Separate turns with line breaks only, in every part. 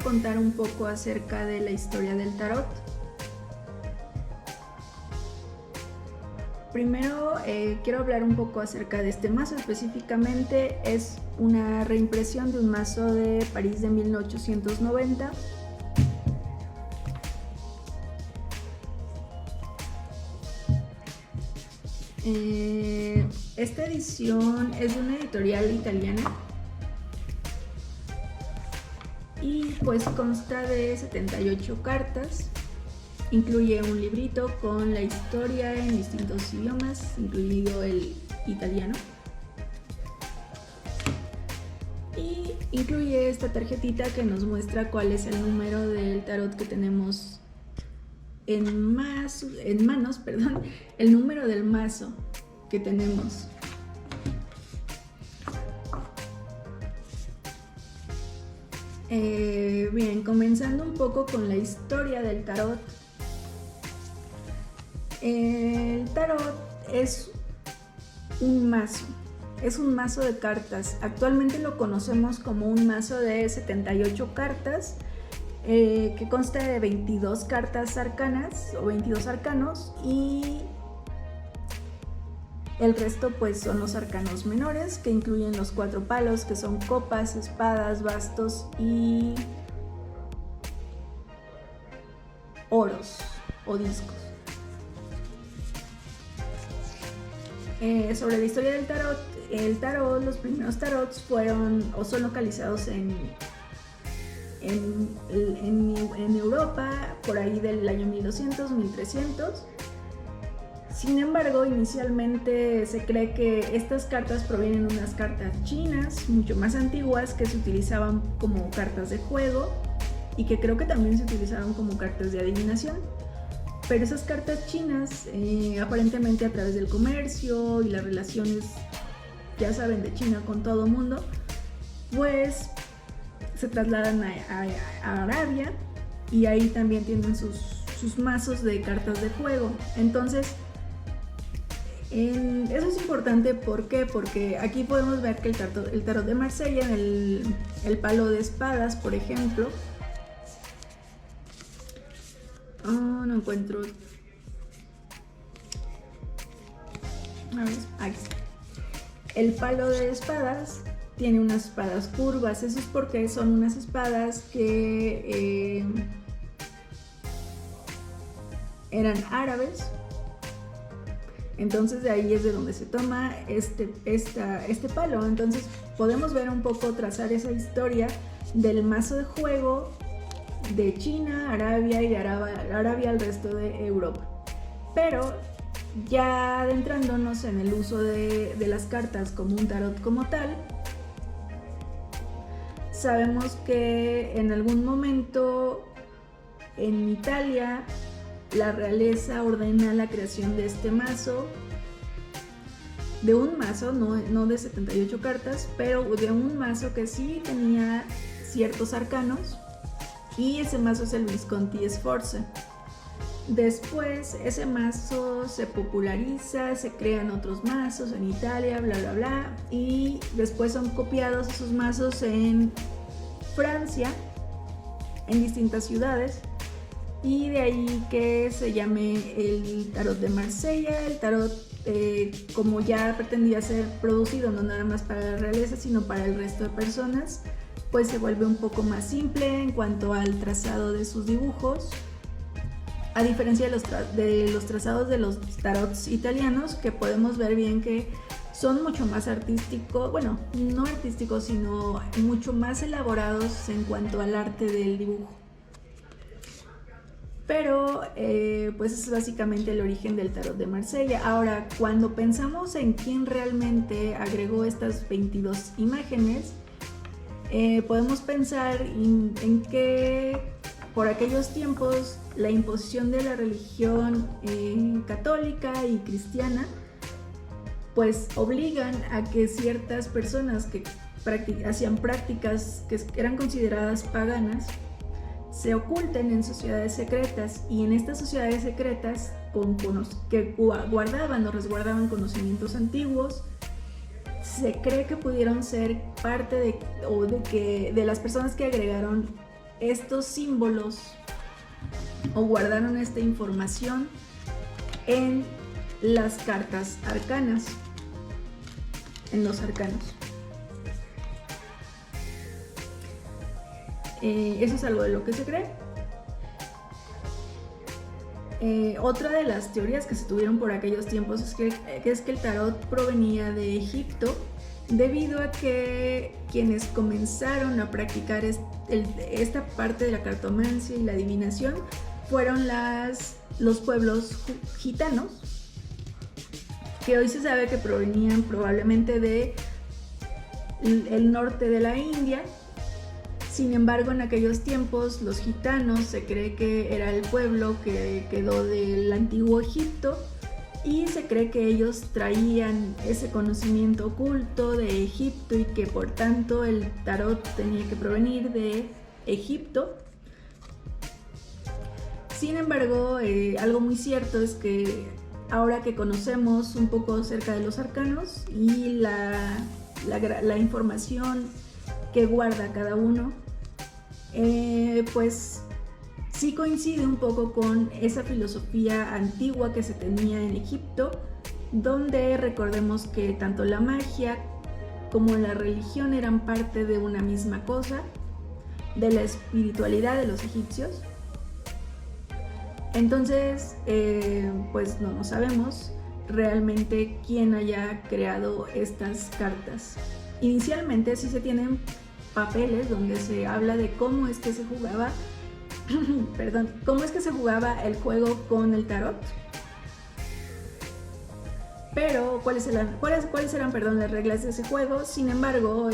contar un poco acerca de la historia del tarot. Primero quiero hablar un poco acerca de este mazo. Específicamente es una reimpresión de un mazo de París de 1890. Esta edición es de una editorial italiana y pues consta de 78 cartas. Incluye un librito con la historia en distintos idiomas, incluido el italiano. Y incluye esta tarjetita que nos muestra cuál es el número del tarot que tenemos en manos, el número del mazo que tenemos. Bien, comenzando un poco con la historia del tarot. El tarot es un mazo de cartas. Actualmente lo conocemos como un mazo de 78 cartas, que consta de 22 cartas arcanas o 22 arcanos, y el resto pues son los arcanos menores, que incluyen los 4 palos, que son copas, espadas, bastos y oros o discos. Sobre la historia del tarot, los primeros tarots fueron o son localizados en Europa, por ahí del año 1200, 1300. Sin embargo, inicialmente se cree que estas cartas provienen de unas cartas chinas, mucho más antiguas, que se utilizaban como cartas de juego y que creo que también se utilizaban como cartas de adivinación. Pero esas cartas chinas, aparentemente a través del comercio y las relaciones, ya saben, de China con todo el mundo, pues se trasladan a Arabia, y ahí también tienen sus mazos de cartas de juego. Entonces, eso es importante. ¿Por qué? Porque aquí podemos ver que el tarot de Marsella, en el palo de espadas, por ejemplo, no encuentro. A ver, ahí está. El palo de espadas tiene unas espadas curvas. Eso es porque son unas espadas que eran árabes. Entonces de ahí es de donde se toma este palo. Entonces podemos ver un poco, trazar esa historia del mazo de juego de China, Arabia y de Arabia al resto de Europa. Pero ya adentrándonos en el uso de las cartas como un tarot como tal, sabemos que en algún momento en Italia la realeza ordena la creación de este mazo, de un mazo, no de 78 cartas, pero de un mazo que sí tenía ciertos arcanos. Y ese mazo es el Visconti Sforza. Después ese mazo se populariza, se crean otros mazos en Italia, bla bla bla, y después son copiados esos mazos en Francia, en distintas ciudades, y de ahí que se llame el tarot de Marsella. El tarot, como ya pretendía ser producido no nada más para la realeza, sino para el resto de personas, pues se vuelve un poco más simple en cuanto al trazado de sus dibujos, a diferencia de los trazados de los tarots italianos, que podemos ver bien que son mucho más artísticos, bueno, no artísticos, sino mucho más elaborados en cuanto al arte del dibujo. Pero pues es básicamente el origen del tarot de Marsella. Ahora, cuando pensamos en quién realmente agregó estas 22 imágenes, podemos pensar en que por aquellos tiempos la imposición de la religión católica y cristiana pues obligan a que ciertas personas que hacían prácticas que eran consideradas paganas se oculten en sociedades secretas, y en estas sociedades secretas que guardaban o resguardaban conocimientos antiguos, se cree que pudieron ser parte de las personas que agregaron estos símbolos o guardaron esta información en las cartas arcanas, en los arcanos. Eso es algo de lo que se cree. Otra de las teorías que se tuvieron por aquellos tiempos es que el tarot provenía de Egipto, debido a que quienes comenzaron a practicar esta parte de la cartomancia y la adivinación fueron los pueblos gitanos, que hoy se sabe que provenían probablemente del norte de la India. Sin embargo, en aquellos tiempos los gitanos se cree que era el pueblo que quedó del antiguo Egipto, y se cree que ellos traían ese conocimiento oculto de Egipto y que por tanto el tarot tenía que provenir de Egipto. Sin embargo, algo muy cierto es que ahora que conocemos un poco acerca de los arcanos y la información que guarda cada uno, pues sí coincide un poco con esa filosofía antigua que se tenía en Egipto, donde recordemos que tanto la magia como la religión eran parte de una misma cosa, de la espiritualidad de los egipcios. Entonces, pues no sabemos realmente quién haya creado estas cartas. Inicialmente sí se tienen papeles donde se habla de cómo es que se jugaba cómo es que se jugaba el juego con el tarot, pero cuáles eran las reglas de ese juego. Sin embargo,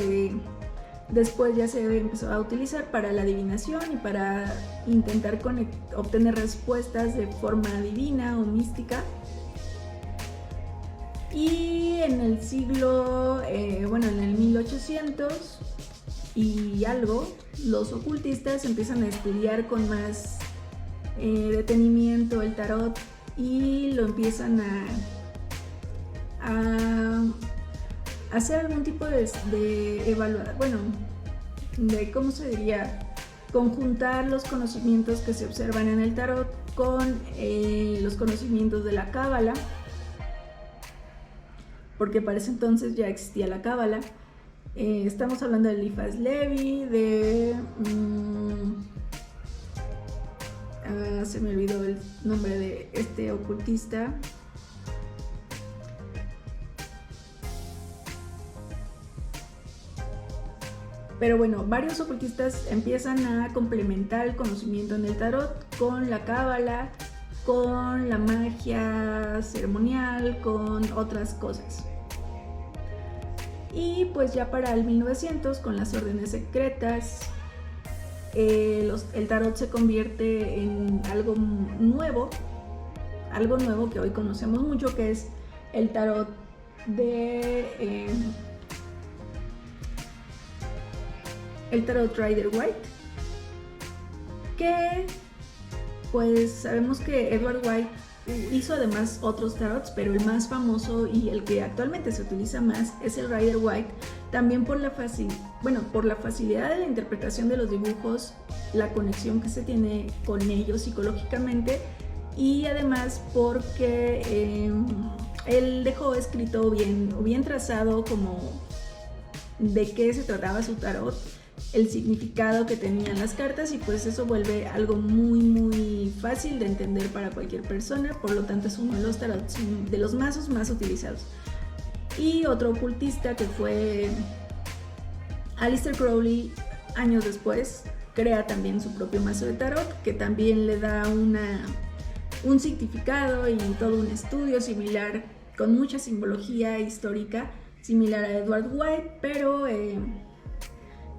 después ya se empezó a utilizar para la adivinación y para intentar obtener respuestas de forma divina o mística. Y en el siglo, en el 1800 y algo, los ocultistas empiezan a estudiar con más detenimiento el tarot y lo empiezan a hacer algún tipo de evaluación, ¿cómo se diría? Conjuntar los conocimientos que se observan en el tarot con los conocimientos de la cábala, porque para ese entonces ya existía la cábala. Estamos hablando de Eliphas Levi, se me olvidó el nombre de este ocultista. Pero bueno, varios ocultistas empiezan a complementar el conocimiento en el tarot con la cábala, con la magia ceremonial, con otras cosas. Y pues ya para el 1900, con las órdenes secretas, el tarot se convierte en algo nuevo que hoy conocemos mucho, que es el tarot el tarot Rider-Waite, que pues sabemos que Edward White hizo además otros tarots, pero el más famoso y el que actualmente se utiliza más es el Rider-Waite, también por la facilidad de la interpretación de los dibujos, la conexión que se tiene con ellos psicológicamente, y además porque él dejó escrito bien trazado como de qué se trataba su tarot, el significado que tenían las cartas, y pues eso vuelve algo muy muy fácil de entender para cualquier persona. Por lo tanto es uno de los tarots, de los mazos más utilizados. Y otro ocultista, que fue Aleister Crowley, años después crea también su propio mazo de tarot, que también le da un significado y todo un estudio similar, con mucha simbología histórica similar a Edward White, pero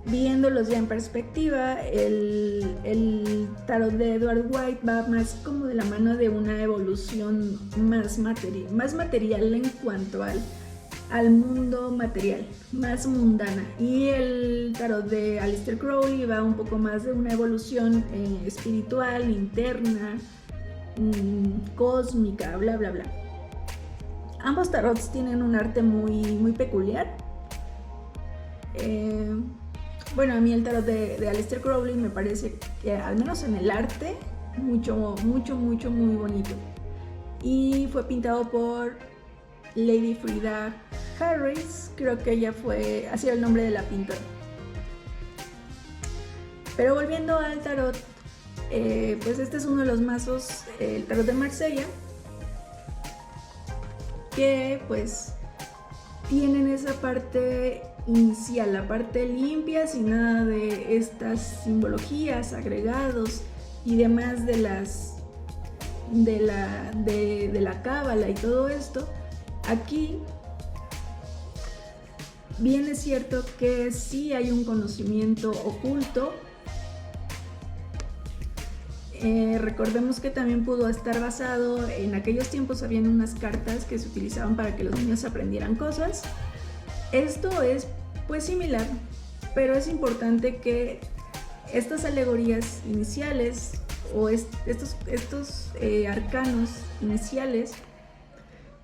viéndolos ya en perspectiva, el tarot de Edward White va más como de la mano de una evolución más material en cuanto al mundo material, más mundana, y el tarot de Aleister Crowley va un poco más de una evolución espiritual, interna, cósmica, bla bla bla. Ambos tarots tienen un arte muy muy peculiar. Bueno, a mí el tarot de Aleister Crowley me parece que, al menos en el arte, muy bonito. Y fue pintado por Lady Frida Harris, creo que ella fue, así era el nombre de la pintora. Pero volviendo al tarot, pues este es uno de los mazos, el tarot de Marsella, que pues tienen esa parte inicial, la parte limpia, sin nada de estas simbologías, agregados y demás de la cábala y todo esto. Aquí bien es cierto que sí hay un conocimiento oculto. Recordemos que también pudo estar basado en aquellos tiempos, habían unas cartas que se utilizaban para que los niños aprendieran cosas. Esto es pues similar, pero es importante que estas alegorías iniciales o estos arcanos iniciales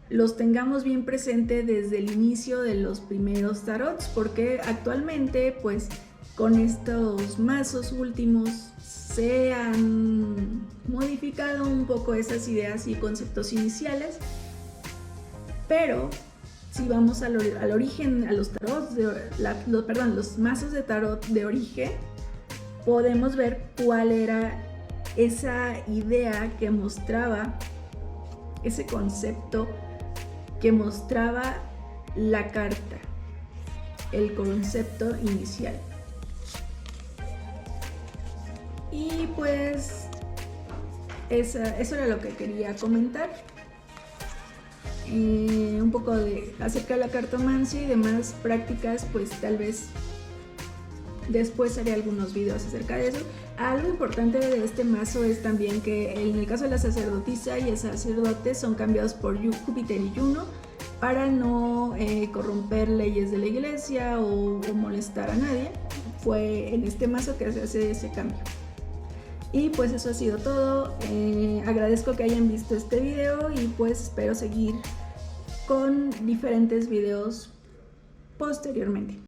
los tengamos bien presente desde el inicio de los primeros tarots, porque actualmente pues con estos mazos últimos se han modificado un poco esas ideas y conceptos iniciales, pero si vamos al origen, a los tarots, los mazos de tarot de origen, podemos ver cuál era esa idea que mostraba, ese concepto que mostraba la carta, el concepto inicial. Y pues eso era lo que quería comentar. Un poco acerca de la cartomancia y demás prácticas, pues tal vez después haré algunos videos acerca de eso. Algo importante de este mazo es también que en el caso de la sacerdotisa y el sacerdote son cambiados por Júpiter y Juno para no corromper leyes de la iglesia o molestar a nadie. Fue en este mazo que se hace ese cambio. Y pues eso ha sido todo. Agradezco que hayan visto este video y pues espero seguir con diferentes videos posteriormente.